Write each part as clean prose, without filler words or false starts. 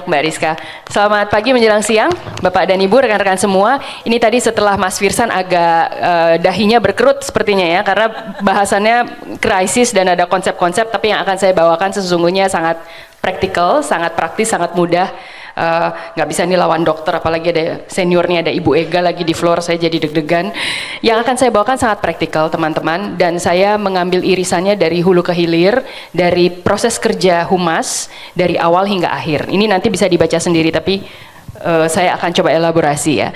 Mbak Rizka. Selamat pagi menjelang siang, Bapak dan Ibu, rekan-rekan semua. Ini tadi setelah Mas Firsan agak dahinya berkerut sepertinya ya, karena bahasannya krisis dan ada konsep-konsep, tapi yang akan saya bawakan sesungguhnya sangat praktikal, sangat praktis, sangat mudah. Nggak bisa nih lawan dokter, apalagi ada seniornya, ada Ibu Ega lagi di floor, saya jadi deg-degan. Yang akan saya bawakan sangat praktikal teman-teman, dan saya mengambil irisannya dari hulu ke hilir, dari proses kerja humas dari awal hingga akhir. Ini nanti bisa dibaca sendiri, tapi saya akan coba elaborasi ya.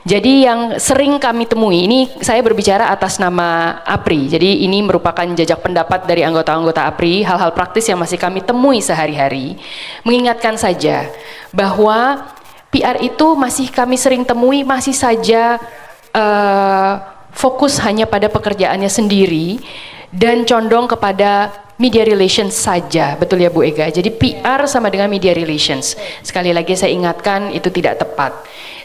Jadi yang sering kami temui, ini saya berbicara atas nama APRI, jadi ini merupakan jajak pendapat dari anggota-anggota APRI, hal-hal praktis yang masih kami temui sehari-hari. Mengingatkan saja bahwa PR itu masih kami sering temui, masih saja fokus hanya pada pekerjaannya sendiri dan condong kepada media relations saja, betul ya Bu Ega? Jadi PR sama dengan media relations. Sekali lagi saya ingatkan, itu tidak tepat.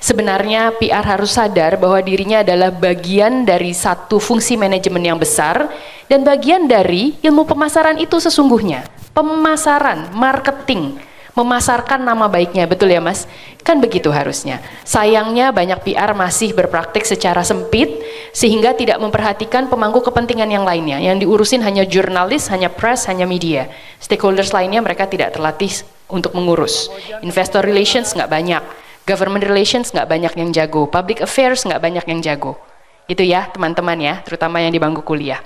Sebenarnya PR harus sadar bahwa dirinya adalah bagian dari satu fungsi manajemen yang besar dan bagian dari ilmu pemasaran itu sesungguhnya. Pemasaran, marketing, memasarkan nama baiknya, betul ya Mas? Kan begitu harusnya. Sayangnya banyak PR masih berpraktik secara sempit sehingga tidak memperhatikan pemangku kepentingan yang lainnya. Yang diurusin hanya jurnalis, hanya press, hanya media. Stakeholders lainnya mereka tidak terlatih untuk mengurus. Investor relations nggak banyak, government relations nggak banyak yang jago, public affairs nggak banyak yang jago. Itu ya teman-teman ya, terutama yang di bangku kuliah.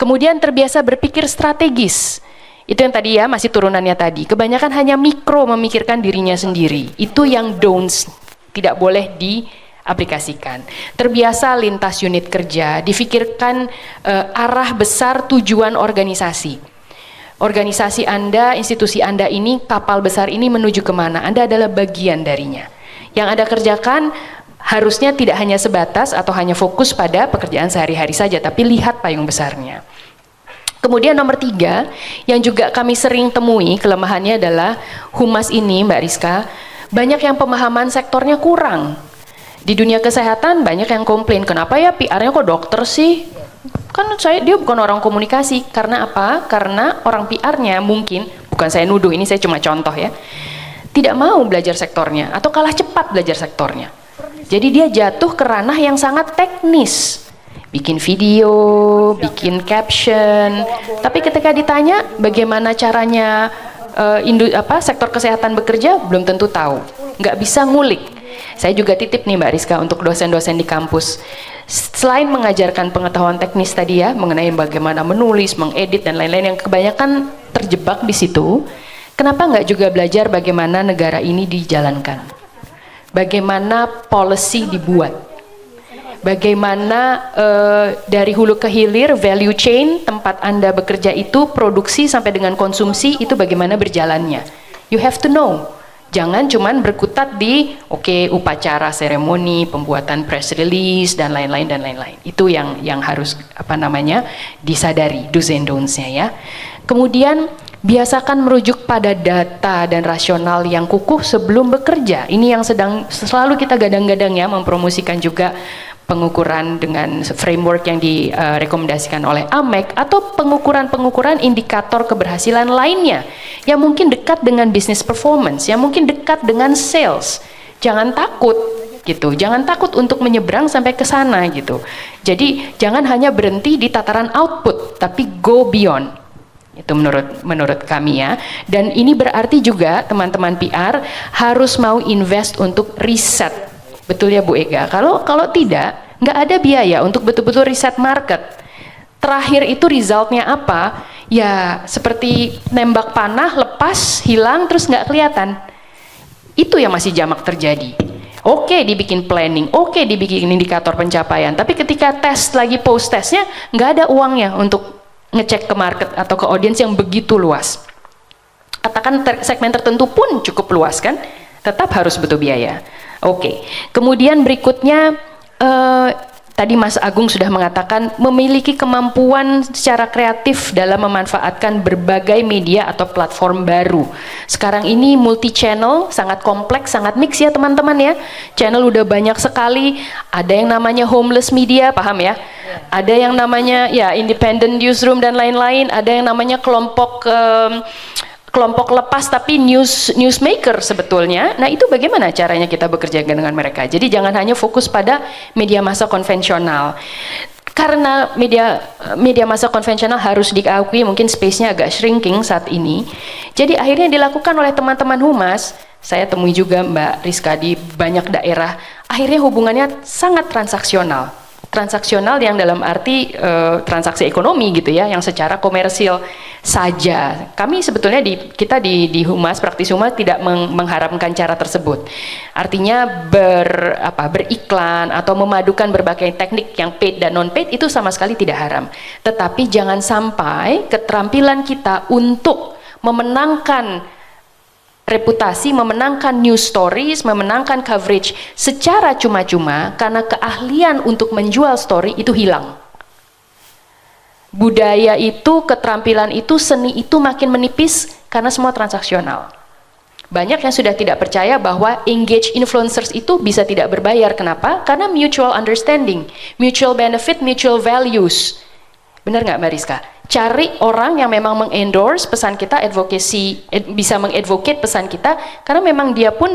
Kemudian terbiasa berpikir strategis. Itu yang tadi ya, masih turunannya tadi. Kebanyakan hanya mikro memikirkan dirinya sendiri. Itu yang don'ts, tidak boleh diaplikasikan. Terbiasa lintas unit kerja, difikirkan arah besar tujuan organisasi. Organisasi Anda, institusi Anda ini, kapal besar ini menuju kemana? Anda adalah bagian darinya. Yang Anda kerjakan harusnya tidak hanya sebatas atau hanya fokus pada pekerjaan sehari-hari saja, tapi lihat payung besarnya. Kemudian nomor 3, yang juga kami sering temui kelemahannya adalah humas ini Mbak Rizka, banyak yang pemahaman sektornya kurang. Di dunia kesehatan banyak yang komplain, kenapa ya PR-nya kok dokter sih? Kan dia bukan orang komunikasi. Karena apa? Karena orang PR-nya mungkin, bukan saya nuduh, ini saya cuma contoh ya, tidak mau belajar sektornya atau kalah cepat belajar sektornya. Jadi dia jatuh ke ranah yang sangat teknis. Bikin video, bikin caption, tapi ketika ditanya bagaimana caranya sektor kesehatan bekerja, belum tentu tahu, nggak bisa ngulik. Saya juga titip nih Mbak Rizka untuk dosen-dosen di kampus, selain mengajarkan pengetahuan teknis tadi ya, mengenai bagaimana menulis, mengedit dan lain-lain yang kebanyakan terjebak di situ, kenapa nggak juga belajar bagaimana negara ini dijalankan, bagaimana policy dibuat, bagaimana dari hulu ke hilir, value chain tempat Anda bekerja itu, produksi sampai dengan konsumsi itu bagaimana berjalannya. You have to know. Jangan cuman berkutat di upacara, seremoni, pembuatan press release dan lain-lain dan lain-lain. Itu yang harus disadari, do's and don'ts-nya ya. Kemudian biasakan merujuk pada data dan rasional yang kukuh sebelum bekerja. Ini yang selalu kita gadang-gadang ya, mempromosikan juga pengukuran dengan framework yang direkomendasikan oleh AMEC atau pengukuran-pengukuran indikator keberhasilan lainnya yang mungkin dekat dengan business performance, yang mungkin dekat dengan sales. Jangan takut gitu, jangan takut untuk menyeberang sampai ke sana gitu. Jadi jangan hanya berhenti di tataran output, tapi go beyond. Itu menurut kami ya. Dan ini berarti juga teman-teman PR harus mau invest untuk riset. Betul ya Bu Ega? Kalau tidak, nggak ada biaya untuk betul-betul riset market. Terakhir itu resultnya apa? Ya seperti nembak panah, lepas, hilang, terus nggak kelihatan. Itu yang masih jamak terjadi. Oke, dibikin planning, oke dibikin indikator pencapaian, tapi ketika tes lagi post testnya, nggak ada uangnya untuk ngecek ke market atau ke audiens yang begitu luas. Katakan segmen tertentu pun cukup luas kan, tetap harus butuh biaya. Oke, kemudian berikutnya tadi Mas Agung sudah mengatakan memiliki kemampuan secara kreatif dalam memanfaatkan berbagai media atau platform baru. Sekarang ini multi channel, sangat kompleks, sangat mix ya teman-teman ya. Channel udah banyak sekali, ada yang namanya homeless media, paham ya? Ada yang namanya ya independent newsroom dan lain-lain, ada yang namanya kelompok kelompok lepas tapi newsmaker sebetulnya. Nah, itu bagaimana caranya kita bekerja dengan mereka? Jadi jangan hanya fokus pada media massa konvensional. Karena media massa konvensional harus diakui mungkin space-nya agak shrinking saat ini. Jadi akhirnya dilakukan oleh teman-teman humas, saya temui juga Mbak Rizka di banyak daerah, akhirnya hubungannya sangat transaksional. Transaksional yang dalam arti transaksi ekonomi gitu ya, yang secara komersil saja. Kami sebetulnya kita di humas, praktis humas tidak mengharapkan cara tersebut. Artinya beriklan atau memadukan berbagai teknik yang paid dan non paid itu sama sekali tidak haram. Tetapi jangan sampai keterampilan kita untuk memenangkan reputasi, memenangkan news stories, memenangkan coverage secara cuma-cuma karena keahlian untuk menjual story itu hilang. Budaya itu, keterampilan itu, seni itu makin menipis karena semua transaksional. Banyak yang sudah tidak percaya bahwa engage influencers itu bisa tidak berbayar. Kenapa? Karena mutual understanding, mutual benefit, mutual values. Benar nggak Mbak Rizka? Cari orang yang memang mengendorse pesan kita, advocacy, bisa mengadvocate pesan kita, karena memang dia pun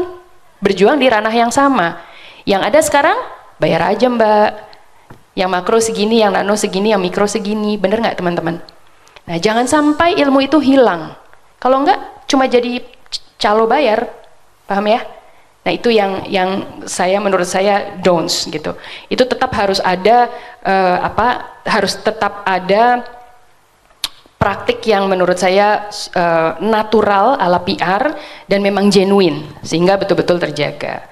berjuang di ranah yang sama. Yang ada sekarang, bayar aja Mbak. Yang makro segini, yang nano segini, yang mikro segini. Bener nggak teman-teman? Nah, jangan sampai ilmu itu hilang. Kalau nggak, cuma jadi calo bayar. Paham ya? Nah, itu yang menurut saya don'ts gitu. Itu tetap harus ada, harus tetap ada praktik yang menurut saya natural ala PR dan memang genuine sehingga betul-betul terjaga.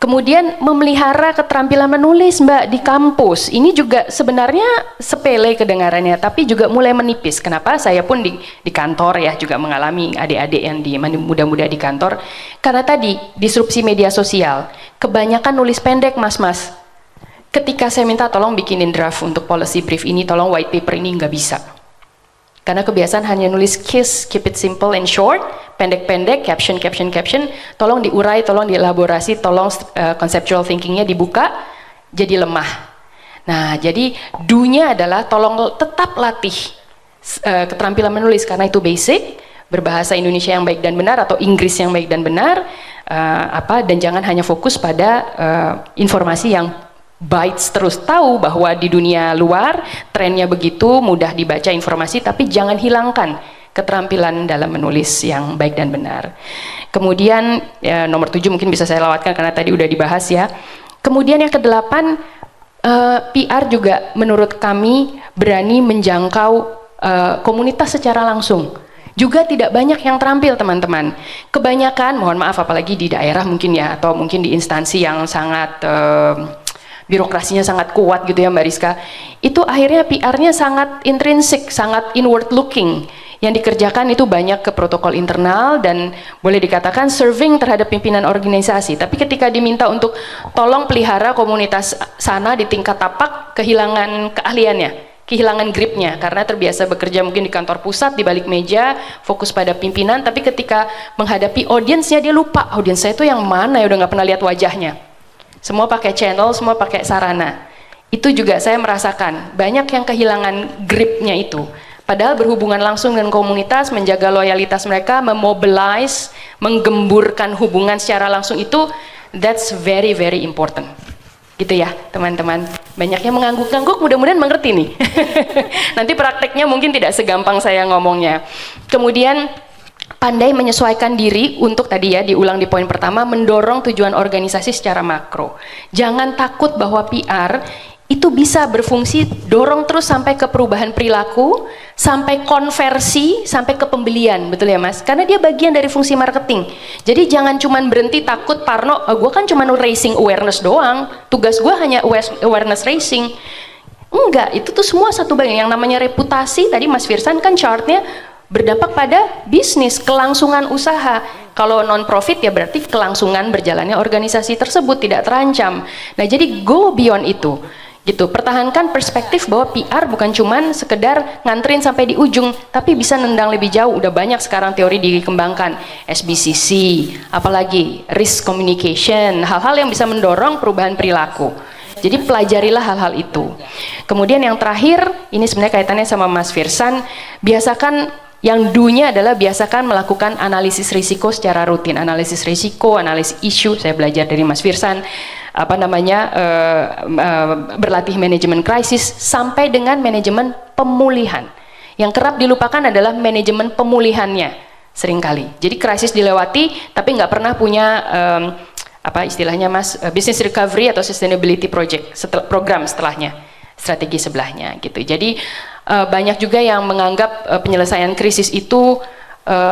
Kemudian memelihara keterampilan menulis Mbak di kampus. Ini juga sebenarnya sepele kedengarannya tapi juga mulai menipis. Kenapa? Saya pun di kantor ya juga mengalami adik-adik yang muda-muda di kantor. Karena tadi disrupsi media sosial, kebanyakan nulis pendek mas-mas. Ketika saya minta tolong bikinin draft untuk policy brief ini, tolong white paper ini nggak bisa. Karena kebiasaan hanya nulis keep it simple and short, pendek-pendek, caption, tolong diurai, tolong dielaborasi, tolong conceptual thinkingnya dibuka, jadi lemah. Nah, jadi do-nya adalah tolong tetap latih keterampilan menulis, karena itu basic, berbahasa Indonesia yang baik dan benar, atau Inggris yang baik dan benar, dan jangan hanya fokus pada informasi yang bites terus. Tahu bahwa di dunia luar trennya begitu, mudah dibaca informasi, tapi jangan hilangkan keterampilan dalam menulis yang baik dan benar. Kemudian nomor 7 mungkin bisa saya lewatkan karena tadi udah dibahas ya. Kemudian yang ke-8, PR juga menurut kami berani menjangkau komunitas secara langsung. Juga tidak banyak yang terampil teman-teman. Kebanyakan, mohon maaf apalagi di daerah mungkin ya, atau mungkin di instansi yang sangat birokrasinya sangat kuat gitu ya Mbak Rizka, itu akhirnya PR-nya sangat intrinsik, sangat inward looking. Yang dikerjakan itu banyak ke protokol internal dan boleh dikatakan serving terhadap pimpinan organisasi. Tapi ketika diminta untuk tolong pelihara komunitas sana di tingkat tapak, kehilangan keahliannya, kehilangan gripnya, karena terbiasa bekerja mungkin di kantor pusat, di balik meja, fokus pada pimpinan, tapi ketika menghadapi audiensnya dia lupa, audiens saya itu yang mana ya, udah nggak pernah lihat wajahnya. Semua pakai channel, semua pakai sarana. Itu juga saya merasakan, banyak yang kehilangan gripnya itu. Padahal berhubungan langsung dengan komunitas, menjaga loyalitas mereka, memobilize, menggemburkan hubungan secara langsung itu, that's very very important. Gitu ya teman-teman. Banyak yang mengangguk-angguk, mudah-mudahan mengerti nih. Nanti prakteknya mungkin tidak segampang saya ngomongnya. Kemudian pandai menyesuaikan diri untuk tadi ya, diulang di poin pertama, mendorong tujuan organisasi secara makro. Jangan takut bahwa PR itu bisa berfungsi dorong terus sampai ke perubahan perilaku, sampai konversi, sampai ke pembelian, betul ya Mas? Karena dia bagian dari fungsi marketing. Jadi jangan cuman berhenti takut parno, gue kan cuman raising awareness doang, tugas gue hanya awareness raising. Enggak, itu tuh semua satu bagian. Yang namanya reputasi, tadi Mas Firsan kan chartnya berdampak pada bisnis, kelangsungan usaha. Kalau non-profit ya berarti kelangsungan berjalannya organisasi tersebut tidak terancam. Nah jadi go beyond itu. Gitu, pertahankan perspektif bahwa PR bukan cuman sekedar nganterin sampai di ujung, tapi bisa nendang lebih jauh. Udah banyak sekarang teori dikembangkan, SBCC, apalagi risk communication, hal-hal yang bisa mendorong perubahan perilaku. Jadi pelajarilah hal-hal itu. Kemudian yang terakhir, ini sebenarnya kaitannya sama Mas Firsan, biasakan Yang do-nya adalah biasakan melakukan analisis risiko secara rutin, analisis risiko, analisis isu. Saya belajar dari Mas Firsan, berlatih manajemen krisis sampai dengan manajemen pemulihan. Yang kerap dilupakan adalah manajemen pemulihannya seringkali. Jadi krisis dilewati, tapi nggak pernah punya apa istilahnya Mas, business recovery atau sustainability project, program setelahnya, strategi sebelahnya gitu. Jadi banyak juga yang menganggap penyelesaian krisis itu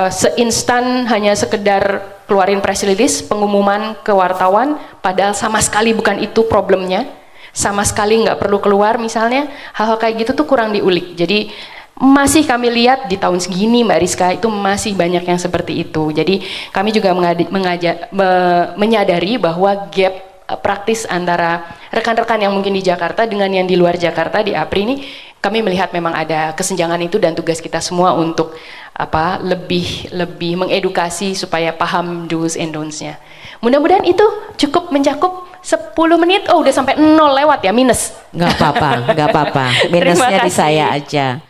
seinstan hanya sekedar keluarin press release, pengumuman ke wartawan, padahal sama sekali bukan itu problemnya, sama sekali nggak perlu keluar misalnya, hal-hal kayak gitu tuh kurang diulik. Jadi masih kami lihat di tahun segini Mbak Rizka itu masih banyak yang seperti itu. Jadi kami juga menyadari bahwa gap praktis antara rekan-rekan yang mungkin di Jakarta dengan yang di luar Jakarta di APRI ini, kami melihat memang ada kesenjangan itu dan tugas kita semua untuk lebih mengedukasi supaya paham do's and don'ts-nya. Mudah-mudahan itu cukup mencakup 10 menit. Oh udah sampai 0 lewat ya, minus. Nggak apa-apa, nggak apa-apa. Minusnya di saya aja.